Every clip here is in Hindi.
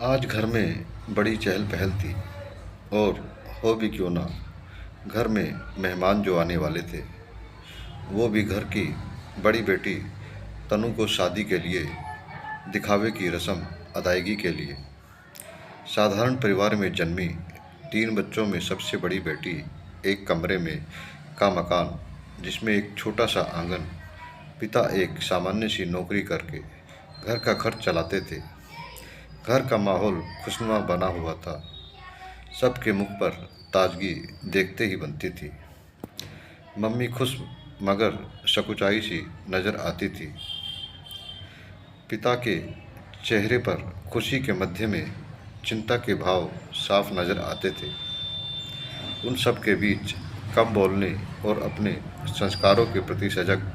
आज घर में बड़ी चहल पहल थी। और हो भी क्यों ना, घर में मेहमान जो आने वाले थे वो भी घर की बड़ी बेटी तनु को शादी के लिए, दिखावे की रस्म अदायगी के लिए, साधारण परिवार में जन्मी 3 बच्चों में सबसे बड़ी बेटी एक कमरे में का मकान, जिसमें एक छोटा सा आंगन, पिता एक सामान्य सी नौकरी करके घर का खर्च चलाते थे। घर का माहौल खुशनुमा बना हुआ था। सबके मुख पर ताजगी देखते ही बनती थी। मम्मी खुश मगर सकुचाई सी नजर आती थी। पिता के चेहरे पर खुशी के मध्य में चिंता के भाव साफ नजर आते थे। उन सब के बीच कम बोलने और अपने संस्कारों के प्रति सजग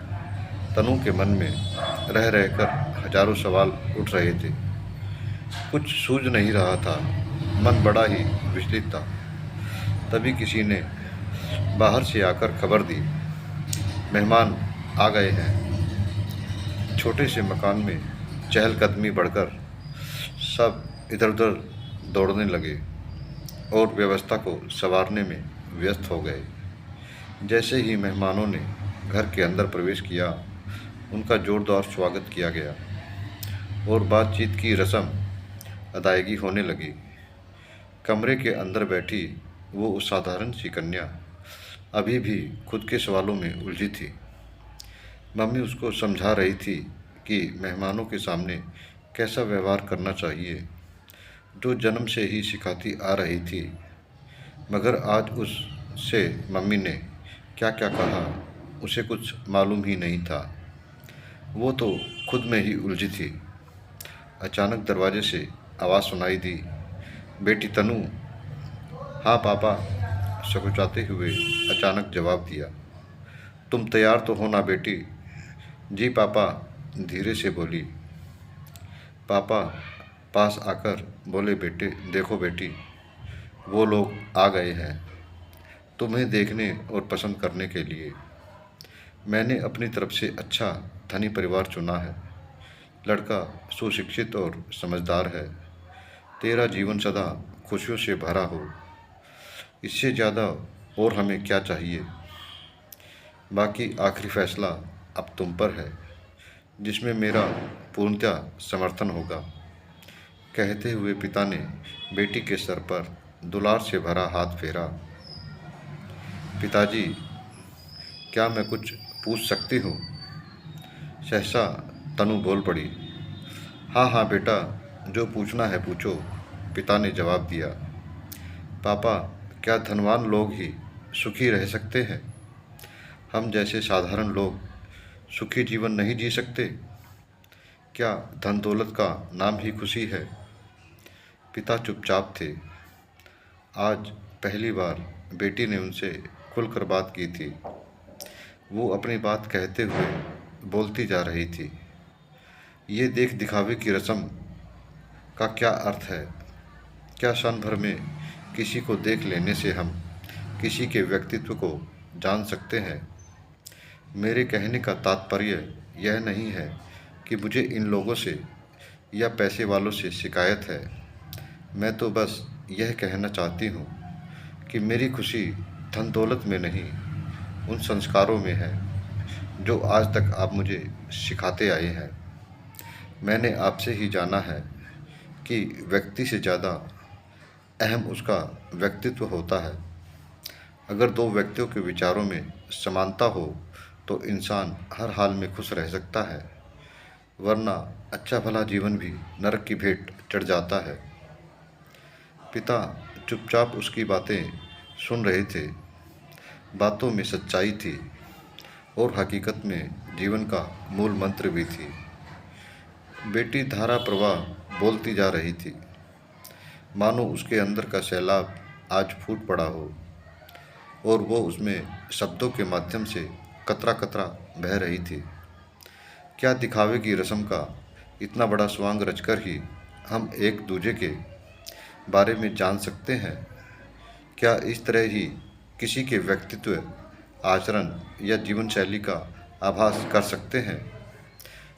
तनु के मन में रह रहकर हजारों सवाल उठ रहे थे। कुछ सूझ नहीं रहा था, मन बड़ा ही विचलित था। तभी किसी ने बाहर से आकर खबर दी, मेहमान आ गए हैं। छोटे से मकान में चहलकदमी बढ़कर सब इधर उधर दौड़ने लगे और व्यवस्था को संवारने में व्यस्त हो गए। जैसे ही मेहमानों ने घर के अंदर प्रवेश किया, उनका जोरदार स्वागत किया गया और बातचीत की रस्म अदायगी होने लगी। कमरे के अंदर बैठी वो साधारण सी कन्या अभी भी खुद के सवालों में उलझी थी। मम्मी उसको समझा रही थी कि मेहमानों के सामने कैसा व्यवहार करना चाहिए, जो जन्म से ही सिखाती आ रही थी। मगर आज उससे मम्मी ने क्या क्या कहा उसे कुछ मालूम ही नहीं था। वो तो खुद में ही उलझी थी। अचानक दरवाजे से आवाज़ सुनाई दी, बेटी तनु। हाँ पापा, सकुचाते हुए अचानक जवाब दिया। तुम तैयार तो हो ना बेटी? जी पापा, धीरे से बोली। पापा पास आकर बोले, बेटे देखो बेटी, वो लोग आ गए हैं तुम्हें देखने और पसंद करने के लिए। मैंने अपनी तरफ से अच्छा धनी परिवार चुना है। लड़का सुशिक्षित और समझदार है। तेरा जीवन सदा खुशियों से भरा हो। इससे ज़्यादा और हमें क्या चाहिए? बाकी आखिरी फैसला अब तुम पर है, जिसमें मेरा पूर्णतः समर्थन होगा। कहते हुए पिता ने बेटी के सर पर दुलार से भरा हाथ फेरा। पिताजी, क्या मैं कुछ पूछ सकती हूँ? सहसा तनु बोल पड़ी। हाँ हाँ बेटा, जो पूछना है पूछो, पिता ने जवाब दिया। पापा, क्या धनवान लोग ही सुखी रह सकते हैं? हम जैसे साधारण लोग सुखी जीवन नहीं जी सकते? क्या धन दौलत का नाम ही खुशी है? पिता चुपचाप थे। आज पहली बार बेटी ने उनसे खुलकर बात की थी। वो अपनी बात कहते हुए बोलती जा रही थी। ये देख दिखावे की रस्म का क्या अर्थ है? क्या क्षण भर में किसी को देख लेने से हम किसी के व्यक्तित्व को जान सकते हैं? मेरे कहने का तात्पर्य यह नहीं है कि मुझे इन लोगों से या पैसे वालों से शिकायत है। मैं तो बस यह कहना चाहती हूँ कि मेरी खुशी धन दौलत में नहीं, उन संस्कारों में है जो आज तक आप मुझे सिखाते आए हैं। मैंने आपसे ही जाना है कि व्यक्ति से ज़्यादा अहम उसका व्यक्तित्व होता है। अगर दो व्यक्तियों के विचारों में समानता हो तो इंसान हर हाल में खुश रह सकता है, वरना अच्छा भला जीवन भी नरक की भेंट चढ़ जाता है। पिता चुपचाप उसकी बातें सुन रहे थे। बातों में सच्चाई थी और हकीकत में जीवन का मूल मंत्र भी थी। बेटी धारा प्रवाह बोलती जा रही थी, मानो उसके अंदर का सैलाब आज फूट पड़ा हो और वो उसमें शब्दों के माध्यम से कतरा कतरा बह रही थी। क्या दिखावे की रस्म का इतना बड़ा स्वांग रचकर ही हम एक दूजे के बारे में जान सकते हैं? क्या इस तरह ही किसी के व्यक्तित्व, आचरण या जीवन शैली का आभास कर सकते हैं?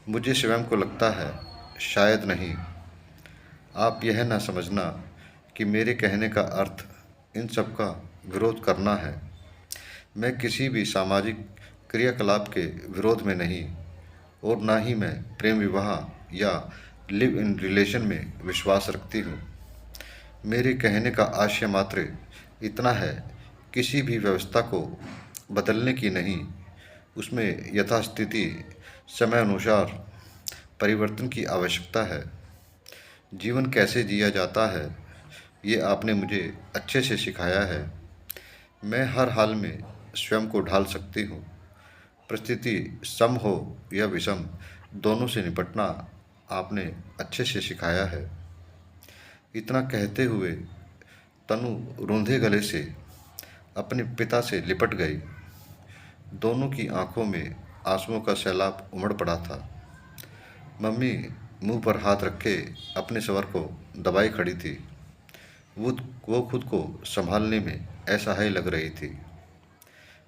मुझे स्वयं को लगता है शायद नहीं। आप यह ना समझना कि मेरे कहने का अर्थ इन सब का विरोध करना है। मैं किसी भी सामाजिक क्रियाकलाप के विरोध में नहीं और ना ही मैं प्रेम विवाह या लिव इन रिलेशन में विश्वास रखती हूँ। मेरे कहने का आशय मात्र इतना है, किसी भी व्यवस्था को बदलने की नहीं, उसमें यथास्थिति समय अनुसार परिवर्तन की आवश्यकता है। जीवन कैसे जिया जाता है ये आपने मुझे अच्छे से सिखाया है। मैं हर हाल में स्वयं को ढाल सकती हूँ। परिस्थिति सम हो या विषम, दोनों से निपटना आपने अच्छे से सिखाया है। इतना कहते हुए तनु रूंधे गले से अपने पिता से लिपट गई। दोनों की आंखों में आंसुओं का सैलाब उमड़ पड़ा था। मम्मी मुंह पर हाथ रखे अपने स्वर को दबाए खड़ी थी। वो खुद को संभालने में असहाय लग रही थी।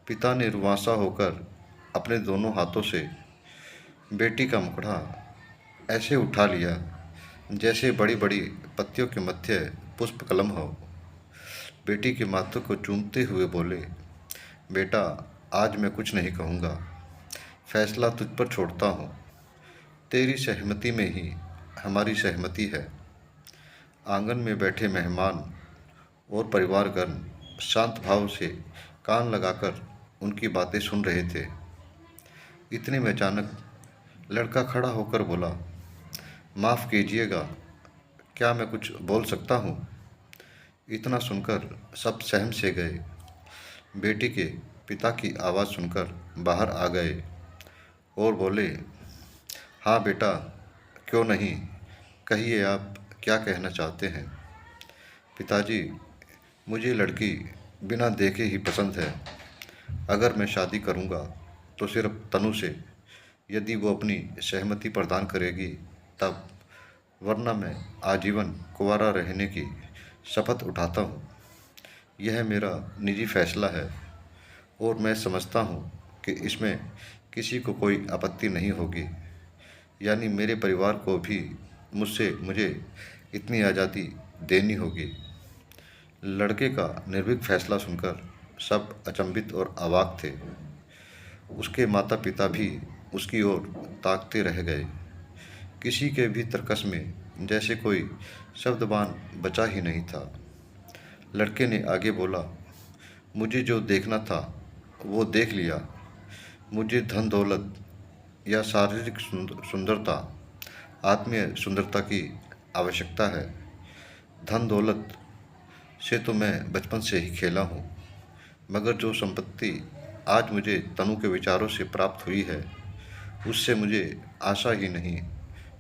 पिता ने रुआंसा होकर अपने दोनों हाथों से बेटी का मुखड़ा ऐसे उठा लिया जैसे बड़ी बड़ी पत्तियों के मध्य पुष्प कलम हो। बेटी के माथे को चूमते हुए बोले, बेटा आज मैं कुछ नहीं कहूँगा, फैसला तुझ पर छोड़ता हूँ। तेरी सहमति में ही हमारी सहमति है। आंगन में बैठे मेहमान और परिवारगण शांत भाव से कान लगाकर उनकी बातें सुन रहे थे। इतने में अचानक लड़का खड़ा होकर बोला, माफ़ कीजिएगा, क्या मैं कुछ बोल सकता हूँ? इतना सुनकर सब सहम से गए। बेटी के पिता की आवाज़ सुनकर बाहर आ गए और बोले, हाँ बेटा, क्यों नहीं, कहिए आप क्या कहना चाहते हैं। पिताजी, मुझे लड़की बिना देखे ही पसंद है। अगर मैं शादी करूँगा तो सिर्फ तनु से, यदि वो अपनी सहमति प्रदान करेगी तब, वरना मैं आजीवन कुंवारा रहने की शपथ उठाता हूँ। यह मेरा निजी फैसला है और मैं समझता हूँ कि इसमें किसी को कोई आपत्ति नहीं होगी, यानी मेरे परिवार को भी मुझे इतनी आज़ादी देनी होगी। लड़के का निर्भीक फैसला सुनकर सब अचंभित और अवाक थे। उसके माता पिता भी उसकी ओर ताकते रह गए। किसी के भी तर्कस में जैसे कोई शब्दबान बचा ही नहीं था। लड़के ने आगे बोला, मुझे जो देखना था वो देख लिया। मुझे धन दौलत या शारीरिक सुंदरता, आत्मीय सुंदरता की आवश्यकता है। धन दौलत से तो मैं बचपन से ही खेला हूँ, मगर जो संपत्ति आज मुझे तनु के विचारों से प्राप्त हुई है, उससे मुझे आशा ही नहीं,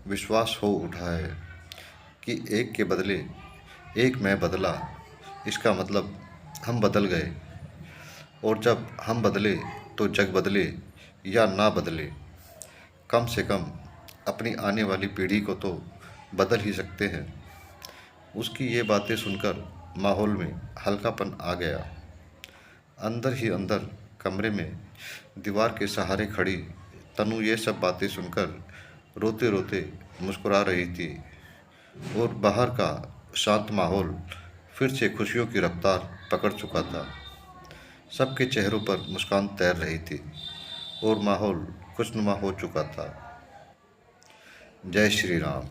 विश्वास हो उठा है कि एक के बदले एक मैं बदला, इसका मतलब हम बदल गए। और जब हम बदले तो जग बदले या ना बदले, कम से कम अपनी आने वाली पीढ़ी को तो बदल ही सकते हैं। उसकी ये बातें सुनकर माहौल में हल्कापन आ गया। अंदर ही अंदर कमरे में दीवार के सहारे खड़ी तनु ये सब बातें सुनकर रोते रोते मुस्कुरा रही थी और बाहर का शांत माहौल फिर से खुशियों की रफ्तार पकड़ चुका था। सबके चेहरों पर मुस्कान तैर रही थी और माहौल खुशनुमा हो चुका था। जय श्री राम।